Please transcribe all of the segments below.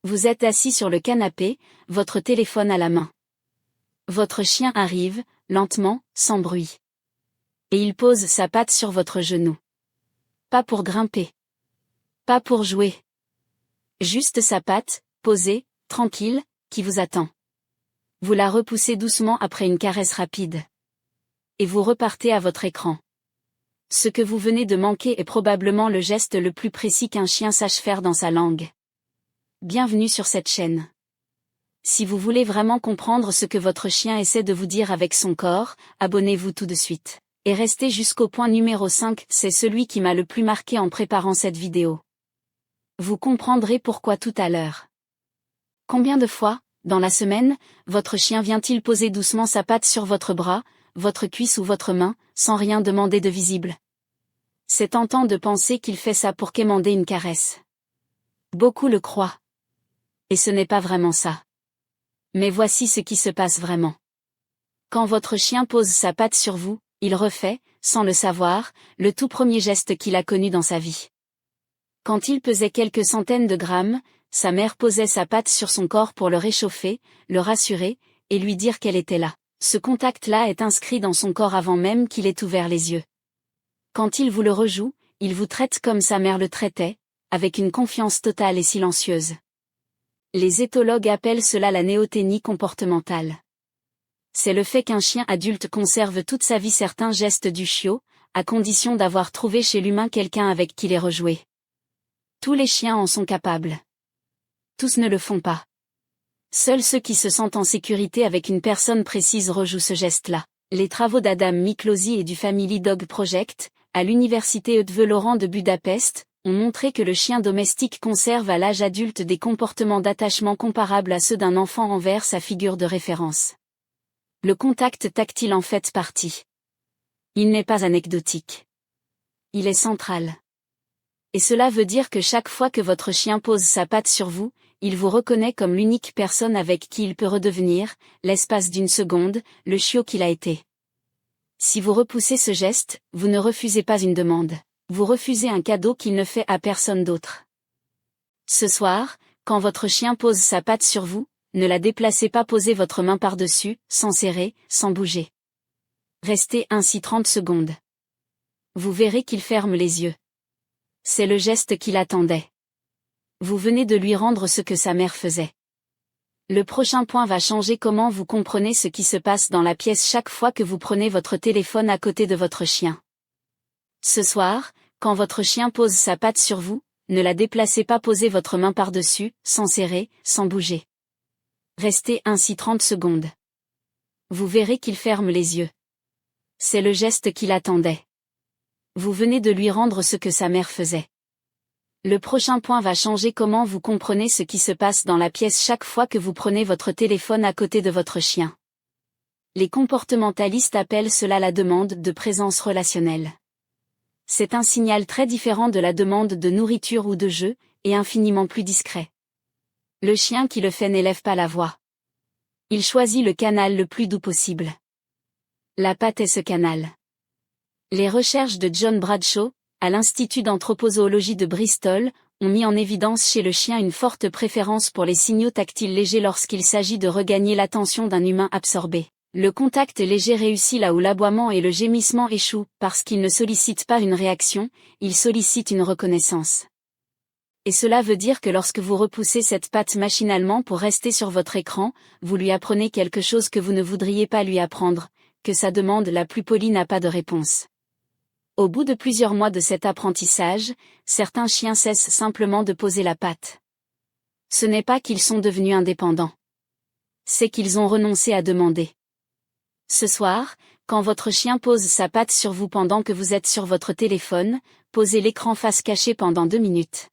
Vous êtes assis sur le canapé, votre téléphone à la main. Votre chien arrive, lentement, sans bruit. Et il pose sa patte sur votre genou. Pas pour grimper. Pas pour jouer. Juste sa patte, posée, tranquille, qui vous attend. Vous la repoussez doucement après une caresse rapide. Et vous repartez à votre écran. Ce que vous venez de manquer est probablement le geste le plus précis qu'un chien sache faire dans sa langue. Bienvenue sur cette chaîne. Si vous voulez vraiment comprendre ce que votre chien essaie de vous dire avec son corps, abonnez-vous tout de suite. Et restez jusqu'au point numéro 5, c'est celui qui m'a le plus marqué en préparant cette vidéo. Vous comprendrez pourquoi tout à l'heure. Combien de fois, dans la semaine, votre chien vient-il poser doucement sa patte sur votre bras, votre cuisse ou votre main, sans rien demander de visible? C'est tentant de penser qu'il fait ça pour quémander une caresse. Beaucoup le croient. Et ce n'est pas vraiment ça. Mais voici ce qui se passe vraiment. Quand votre chien pose sa patte sur vous, il refait, sans le savoir, le tout premier geste qu'il a connu dans sa vie. Quand il pesait quelques centaines de grammes, sa mère posait sa patte sur son corps pour le réchauffer, le rassurer, et lui dire qu'elle était là. Ce contact-là est inscrit dans son corps avant même qu'il ait ouvert les yeux. Quand il vous le rejoue, il vous traite comme sa mère le traitait, avec une confiance totale et silencieuse. Les éthologues appellent cela la néothénie comportementale. C'est le fait qu'un chien adulte conserve toute sa vie certains gestes du chiot, à condition d'avoir trouvé chez l'humain quelqu'un avec qui les rejouer. Tous les chiens en sont capables. Tous ne le font pas. Seuls ceux qui se sentent en sécurité avec une personne précise rejouent ce geste-là. Les travaux d'Adam Miklosi et du Family Dog Project, à l'université Eötvös-Loránd de Budapest, ont montré que le chien domestique conserve à l'âge adulte des comportements d'attachement comparables à ceux d'un enfant envers sa figure de référence. Le contact tactile en fait partie. Il n'est pas anecdotique. Il est central. Et cela veut dire que chaque fois que votre chien pose sa patte sur vous, il vous reconnaît comme l'unique personne avec qui il peut redevenir, l'espace d'une seconde, le chiot qu'il a été. Si vous repoussez ce geste, vous ne refusez pas une demande. Vous refusez un cadeau qu'il ne fait à personne d'autre. Ce soir, quand votre chien pose sa patte sur vous, ne la déplacez pas, posez votre main par-dessus, sans serrer, sans bouger. Restez ainsi 30 secondes. Vous verrez qu'il ferme les yeux. C'est le geste qu'il attendait. Vous venez de lui rendre ce que sa mère faisait. Le prochain point va changer comment vous comprenez ce qui se passe dans la pièce chaque fois que vous prenez votre téléphone à côté de votre chien. Ce soir, quand votre chien pose sa patte sur vous, ne la déplacez pas, posez votre main par-dessus, sans serrer, sans bouger. Restez ainsi 30 secondes. Vous verrez qu'il ferme les yeux. C'est le geste qu'il attendait. Vous venez de lui rendre ce que sa mère faisait. Le prochain point va changer comment vous comprenez ce qui se passe dans la pièce chaque fois que vous prenez votre téléphone à côté de votre chien. Les comportementalistes appellent cela la demande de présence relationnelle. C'est un signal très différent de la demande de nourriture ou de jeu, et infiniment plus discret. Le chien qui le fait n'élève pas la voix. Il choisit le canal le plus doux possible. La patte est ce canal. Les recherches de John Bradshaw, à l'Institut d'anthropozoologie de Bristol, ont mis en évidence chez le chien une forte préférence pour les signaux tactiles légers lorsqu'il s'agit de regagner l'attention d'un humain absorbé. Le contact léger réussit là où l'aboiement et le gémissement échouent, parce qu'il ne sollicite pas une réaction, il sollicite une reconnaissance. Et cela veut dire que lorsque vous repoussez cette patte machinalement pour rester sur votre écran, vous lui apprenez quelque chose que vous ne voudriez pas lui apprendre, que sa demande la plus polie n'a pas de réponse. Au bout de plusieurs mois de cet apprentissage, certains chiens cessent simplement de poser la patte. Ce n'est pas qu'ils sont devenus indépendants. C'est qu'ils ont renoncé à demander. Ce soir, quand votre chien pose sa patte sur vous pendant que vous êtes sur votre téléphone, posez l'écran face cachée pendant 2 minutes.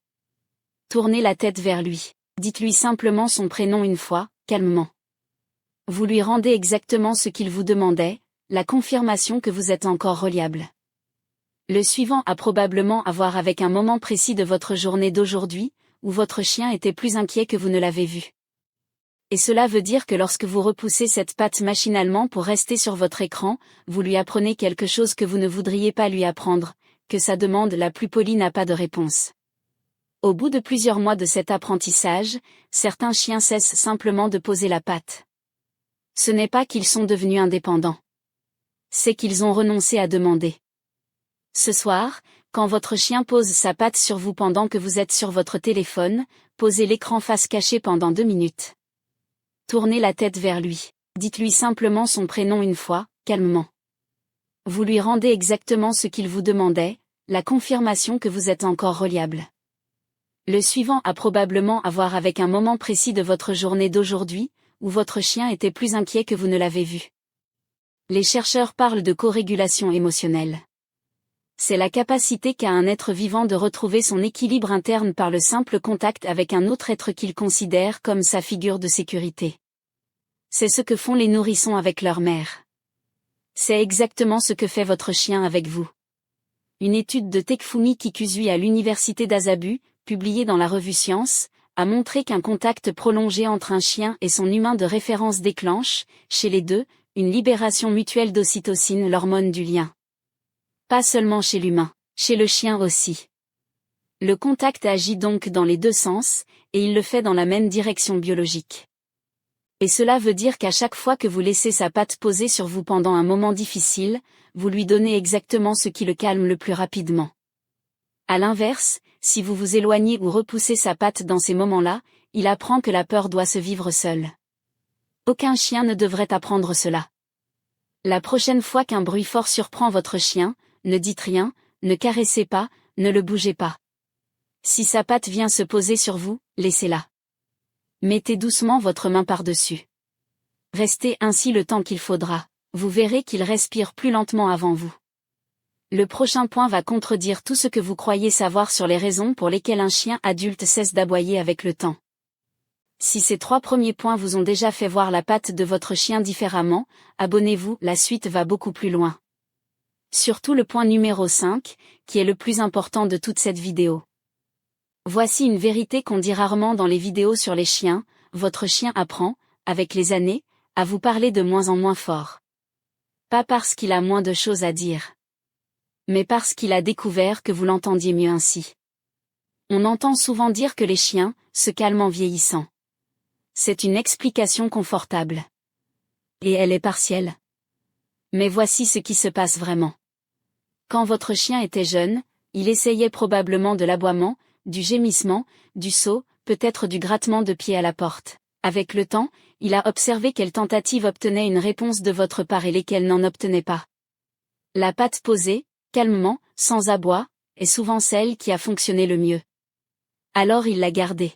Tournez la tête vers lui. Dites-lui simplement son prénom une fois, calmement. Vous lui rendez exactement ce qu'il vous demandait, la confirmation que vous êtes encore reliable. Le suivant a probablement à voir avec un moment précis de votre journée d'aujourd'hui, où votre chien était plus inquiet que vous ne l'avez vu. Et cela veut dire que lorsque vous repoussez cette patte machinalement pour rester sur votre écran, vous lui apprenez quelque chose que vous ne voudriez pas lui apprendre, que sa demande la plus polie n'a pas de réponse. Au bout de plusieurs mois de cet apprentissage, certains chiens cessent simplement de poser la patte. Ce n'est pas qu'ils sont devenus indépendants. C'est qu'ils ont renoncé à demander. Ce soir, quand votre chien pose sa patte sur vous pendant que vous êtes sur votre téléphone, posez l'écran face cachée pendant 2 minutes. Tournez la tête vers lui. Dites-lui simplement son prénom une fois, calmement. Vous lui rendez exactement ce qu'il vous demandait, la confirmation que vous êtes encore reliable. Le suivant a probablement à voir avec un moment précis de votre journée d'aujourd'hui, où votre chien était plus inquiet que vous ne l'avez vu. Les chercheurs parlent de corégulation émotionnelle. C'est la capacité qu'a un être vivant de retrouver son équilibre interne par le simple contact avec un autre être qu'il considère comme sa figure de sécurité. C'est ce que font les nourrissons avec leur mère. C'est exactement ce que fait votre chien avec vous. Une étude de Takefumi Kikuchi à l'université d'Asabu, publiée dans la revue Science, a montré qu'un contact prolongé entre un chien et son humain de référence déclenche, chez les deux, une libération mutuelle d'ocytocine, l'hormone du lien. Pas seulement chez l'humain, chez le chien aussi. Le contact agit donc dans les deux sens, et il le fait dans la même direction biologique. Et cela veut dire qu'à chaque fois que vous laissez sa patte poser sur vous pendant un moment difficile, vous lui donnez exactement ce qui le calme le plus rapidement. À l'inverse, si vous vous éloignez ou repoussez sa patte dans ces moments-là, il apprend que la peur doit se vivre seule. Aucun chien ne devrait apprendre cela. La prochaine fois qu'un bruit fort surprend votre chien, ne dites rien, ne caressez pas, ne le bougez pas. Si sa patte vient se poser sur vous, laissez-la. Mettez doucement votre main par-dessus. Restez ainsi le temps qu'il faudra, vous verrez qu'il respire plus lentement avant vous. Le prochain point va contredire tout ce que vous croyez savoir sur les raisons pour lesquelles un chien adulte cesse d'aboyer avec le temps. Si ces 3 premiers points vous ont déjà fait voir la patte de votre chien différemment, abonnez-vous, la suite va beaucoup plus loin. Surtout le point numéro 5, qui est le plus important de toute cette vidéo. Voici une vérité qu'on dit rarement dans les vidéos sur les chiens, votre chien apprend, avec les années, à vous parler de moins en moins fort. Pas parce qu'il a moins de choses à dire, mais parce qu'il a découvert que vous l'entendiez mieux ainsi. On entend souvent dire que les chiens se calment en vieillissant. C'est une explication confortable. Et elle est partielle. Mais voici ce qui se passe vraiment. Quand votre chien était jeune, il essayait probablement de l'aboiement, du gémissement, du saut, peut-être du grattement de pied à la porte. Avec le temps, il a observé quelles tentatives obtenaient une réponse de votre part et lesquelles n'en obtenaient pas. La patte posée, calmement, sans aboi, est souvent celle qui a fonctionné le mieux. Alors il l'a gardée.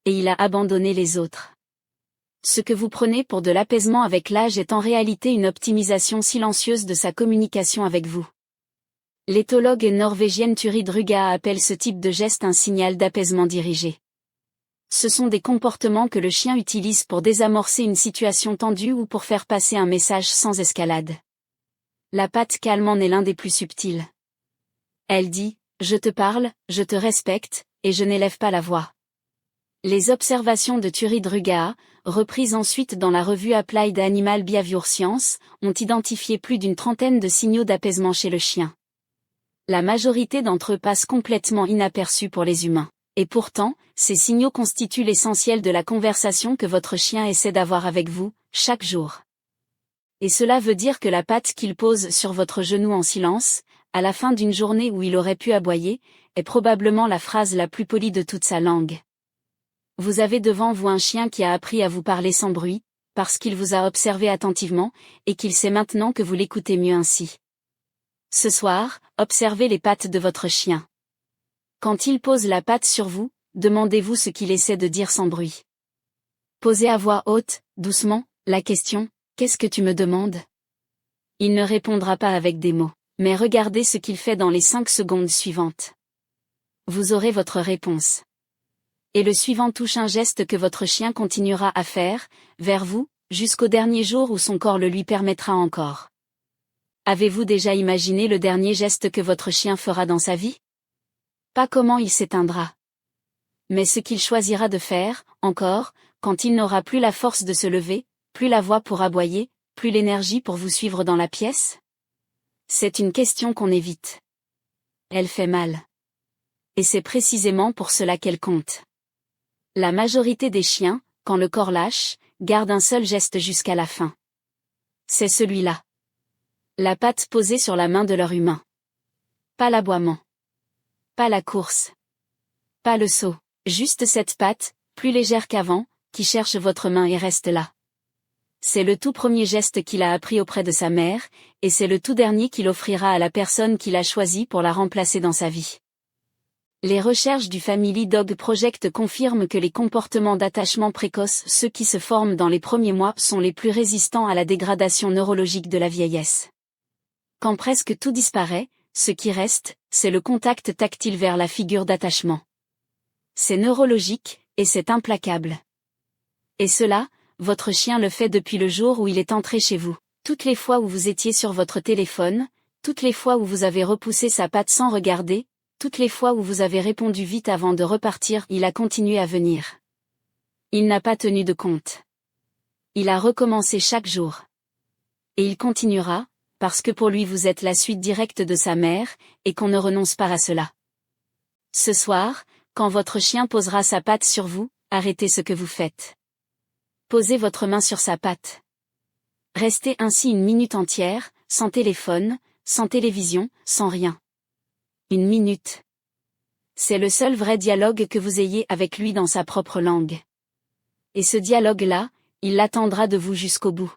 Et il a abandonné les autres. Ce que vous prenez pour de l'apaisement avec l'âge est en réalité une optimisation silencieuse de sa communication avec vous. L'éthologue norvégienne Turid Ruga appelle ce type de geste un signal d'apaisement dirigé. Ce sont des comportements que le chien utilise pour désamorcer une situation tendue ou pour faire passer un message sans escalade. La patte calme en est l'un des plus subtils. Elle dit « Je te parle, je te respecte, et je n'élève pas la voix ». Les observations de Turid Ruga, reprises ensuite dans la revue Applied Animal Behavior Science, ont identifié plus d'une trentaine de signaux d'apaisement chez le chien. La majorité d'entre eux passent complètement inaperçus pour les humains. Et pourtant, ces signaux constituent l'essentiel de la conversation que votre chien essaie d'avoir avec vous, chaque jour. Et cela veut dire que la patte qu'il pose sur votre genou en silence, à la fin d'une journée où il aurait pu aboyer, est probablement la phrase la plus polie de toute sa langue. Vous avez devant vous un chien qui a appris à vous parler sans bruit, parce qu'il vous a observé attentivement, et qu'il sait maintenant que vous l'écoutez mieux ainsi. Ce soir, observez les pattes de votre chien. Quand il pose la patte sur vous, demandez-vous ce qu'il essaie de dire sans bruit. Posez à voix haute, doucement, la question « Qu'est-ce que tu me demandes ?» Il ne répondra pas avec des mots, mais regardez ce qu'il fait dans les 5 secondes suivantes. Vous aurez votre réponse. Et le suivant touche un geste que votre chien continuera à faire, vers vous, jusqu'au dernier jour où son corps le lui permettra encore. Avez-vous déjà imaginé le dernier geste que votre chien fera dans sa vie ? Pas comment il s'éteindra. Mais ce qu'il choisira de faire, encore, quand il n'aura plus la force de se lever, plus la voix pour aboyer, plus l'énergie pour vous suivre dans la pièce ? C'est une question qu'on évite. Elle fait mal. et c'est précisément pour cela qu'elle compte. La majorité des chiens, quand le corps lâche, gardent un seul geste jusqu'à la fin. C'est celui-là. La patte posée sur la main de leur humain. Pas l'aboiement. Pas la course. Pas le saut. Juste cette patte, plus légère qu'avant, qui cherche votre main et reste là. C'est le tout premier geste qu'il a appris auprès de sa mère, et c'est le tout dernier qu'il offrira à la personne qu'il a choisie pour la remplacer dans sa vie. Les recherches du Family Dog Project confirment que les comportements d'attachement précoce, ceux qui se forment dans les premiers mois, sont les plus résistants à la dégradation neurologique de la vieillesse. Quand presque tout disparaît, ce qui reste, c'est le contact tactile vers la figure d'attachement. C'est neurologique, et c'est implacable. Et cela, votre chien le fait depuis le jour où il est entré chez vous. Toutes les fois où vous étiez sur votre téléphone, toutes les fois où vous avez repoussé sa patte sans regarder, toutes les fois où vous avez répondu vite avant de repartir, il a continué à venir. Il n'a pas tenu de compte. Il a recommencé chaque jour. Et il continuera, parce que pour lui vous êtes la suite directe de sa mère, et qu'on ne renonce pas à cela. Ce soir, quand votre chien posera sa patte sur vous, arrêtez ce que vous faites. Posez votre main sur sa patte. Restez ainsi 1 minute entière, sans téléphone, sans télévision, sans rien. 1 minute. C'est le seul vrai dialogue que vous ayez avec lui dans sa propre langue. Et ce dialogue-là, il l'attendra de vous jusqu'au bout.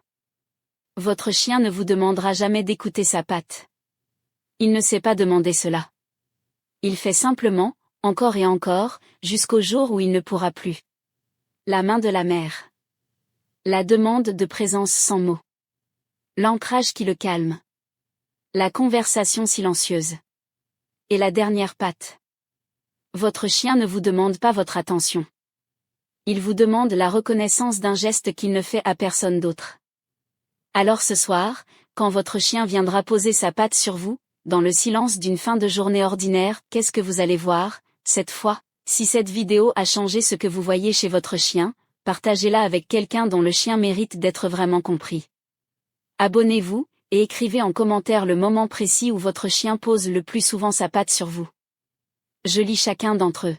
Votre chien ne vous demandera jamais d'écouter sa patte. Il ne sait pas demander cela. Il fait simplement, encore et encore, jusqu'au jour où il ne pourra plus. La main de la mère. La demande de présence sans mots. L'ancrage qui le calme. La conversation silencieuse. Et la dernière patte. Votre chien ne vous demande pas votre attention. Il vous demande la reconnaissance d'un geste qu'il ne fait à personne d'autre. Alors ce soir, quand votre chien viendra poser sa patte sur vous, dans le silence d'une fin de journée ordinaire, qu'est-ce que vous allez voir, cette fois? Si cette vidéo a changé ce que vous voyez chez votre chien, partagez-la avec quelqu'un dont le chien mérite d'être vraiment compris. Abonnez-vous, et écrivez en commentaire le moment précis où votre chien pose le plus souvent sa patte sur vous. Je lis chacun d'entre eux.